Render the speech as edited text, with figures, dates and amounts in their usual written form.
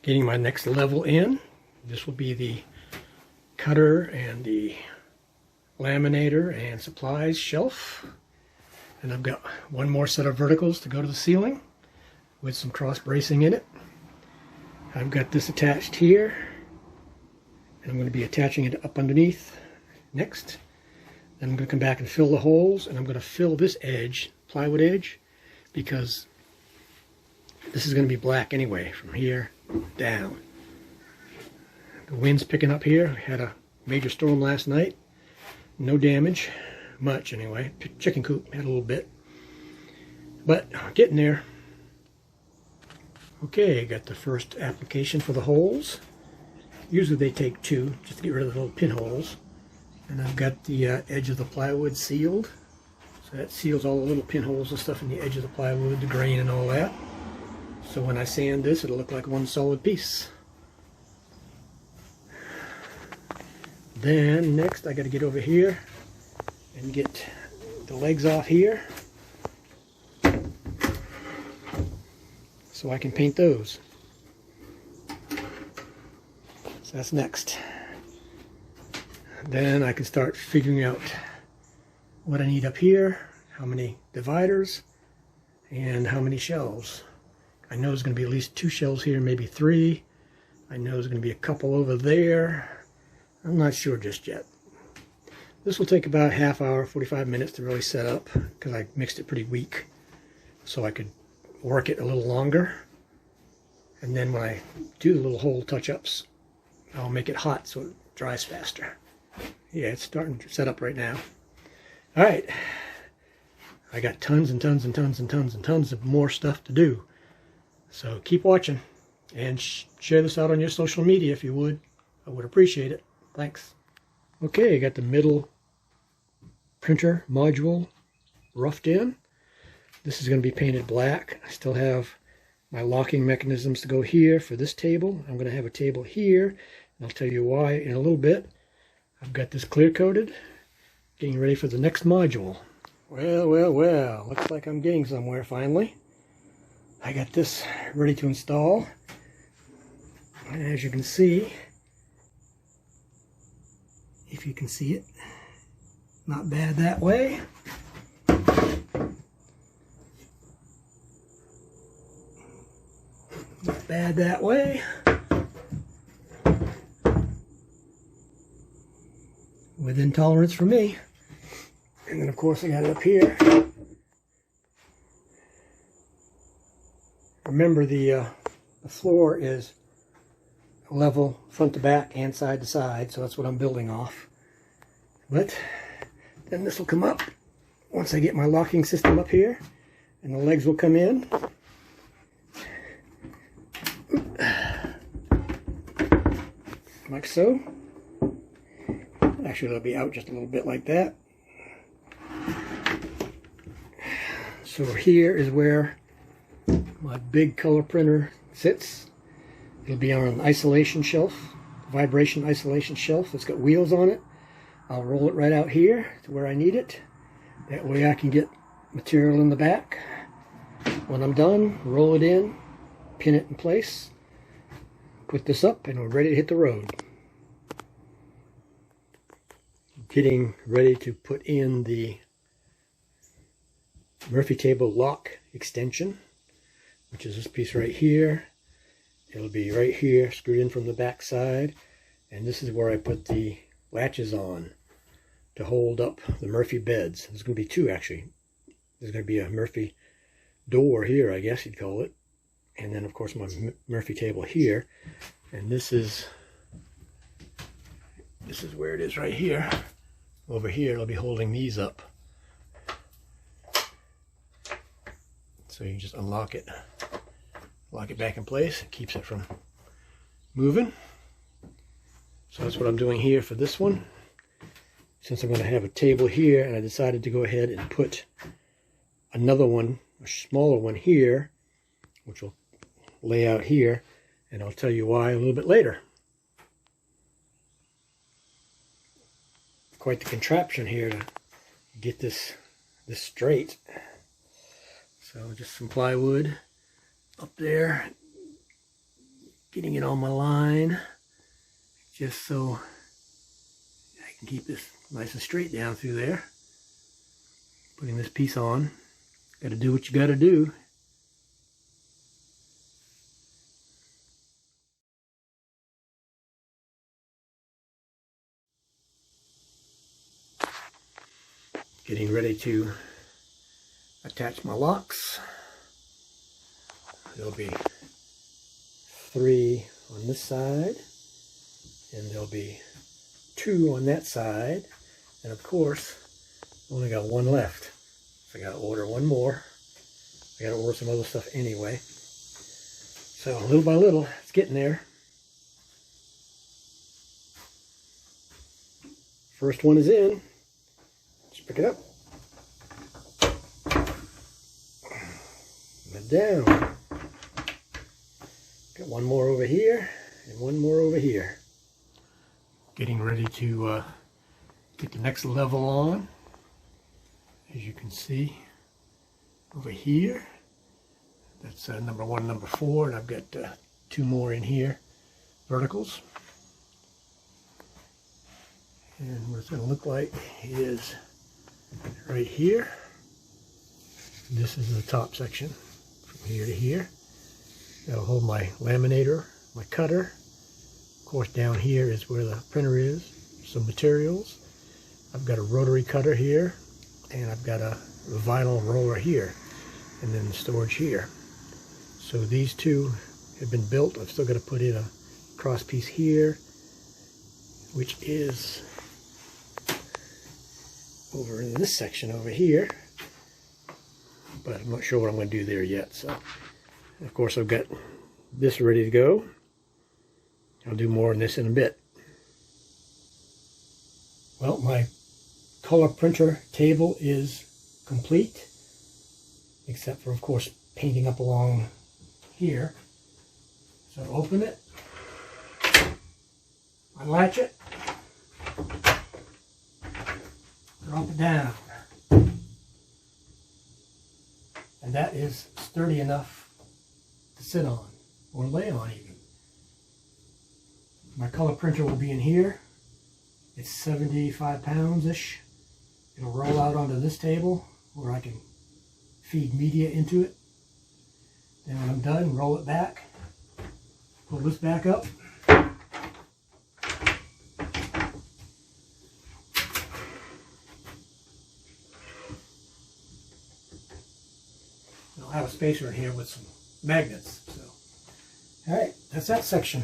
getting my next level in. This will be the cutter and the laminator and supplies shelf. And I've got one more set of verticals to go to the ceiling with some cross bracing in it. I've got this attached here, and I'm going to be attaching it up underneath next. Then I'm going to come back and fill the holes, and I'm going to fill this edge, plywood edge, because this is going to be black anyway from here down. The wind's picking up here. We had a major storm last night. No damage, much anyway. Chicken coop had a little bit, but getting there. Okay, got the first application for the holes. Usually they take two, just to get rid of the little pinholes. And I've got the edge of the plywood sealed. So that seals all the little pinholes and stuff in the edge of the plywood, the grain and all that. So when I sand this, it'll look like one solid piece. Then next I got to get over here and get the legs off here so I can paint those. So that's next. Then I can start figuring out what I need up here, how many dividers, and how many shelves. I know there's going to be at least 2 shelves here, maybe 3. I know there's going to be a couple over there. I'm not sure just yet. This will take about a half hour, 45 minutes to really set up, because I mixed it pretty weak, so I could work it a little longer. And then when I do the little hole touch-ups, I'll make it hot so it dries faster. Yeah, it's starting to set up right now. All right, I got tons and tons and tons and tons and tons of more stuff to do. So keep watching and share this out on your social media if you would. I would appreciate it. Thanks. Okay, I got the middle printer module roughed in. This is going to be painted black. I still have my locking mechanisms to go here for this table. I'm going to have a table here, and I'll tell you why in a little bit. I've got this clear coated, getting ready for the next module. Well, well, well, looks like I'm getting somewhere finally. I got this ready to install. And as you can see, if you can see it, not bad that way. Not bad that way. Within tolerance for me. And then of course I got it up here. Remember the floor is level front to back and side to side, so that's what I'm building off. But then this will come up once I get my locking system up here, and the legs will come in. Like so. Actually, it'll be out just a little bit like that. So here is where my big color printer sits. It'll be on an isolation shelf, vibration isolation shelf. It's got wheels on it. I'll roll it right out here to where I need it. That way I can get material in the back. When I'm done, roll it in, pin it in place, put this up, and we're ready to hit the road. Getting ready to put in the Murphy table lock extension, which is this piece right here. It'll be right here, screwed in from the back side, and this is where I put the latches on to hold up the Murphy beds. There's going to be 2 actually. There's going to be a Murphy door here, I guess you'd call it, and then of course my Murphy table here, and this is where it is right here. Over here it'll be holding these up. So you can just unlock it, lock it back in place. It keeps it from moving. So that's what I'm doing here for this one. Since I'm going to have a table here, and I decided to go ahead and put another one, a smaller one here, which will lay out here, and I'll tell you why a little bit later. Quite the contraption here to get this straight. So just some plywood up there, getting it on my line just so I can keep this nice and straight down through there. Putting this piece on. Got to do what you got to do. Getting ready to attach my locks. There'll be 3 on this side, and there'll be 2 on that side, and of course only got 1 left. So I gotta order 1 more. I gotta order some other stuff anyway. So little by little, it's getting there. First one is in. Just pick it up. And down. Got 1 more over here and 1 more over here. Getting ready to get the next level on. As you can see over here, that's number 1, number 4, and I've got 2 more in here, verticals. And what it's going to look like is right here. This is the top section from here to here. That'll hold my laminator, my cutter. Of course, down here is where the printer is. Some materials. I've got a rotary cutter here, and I've got a vinyl roller here, and then the storage here. So these 2 have been built. I've still got to put in a cross piece here, which is over in this section over here, but I'm not sure what I'm going to do there yet. So of course I've got this ready to go. I'll do more on this in a bit. Well, my color printer table is complete, except for, of course, painting up along here. So open it, unlatch it, drop it down, and that is sturdy enough to sit on or lay on even. My color printer will be in here. It's 75 pounds-ish. It'll roll out onto this table where I can feed media into it. Then when I'm done, roll it back, pull this back up. I'll have a spacer in here with some magnets. So, all right, that's that section.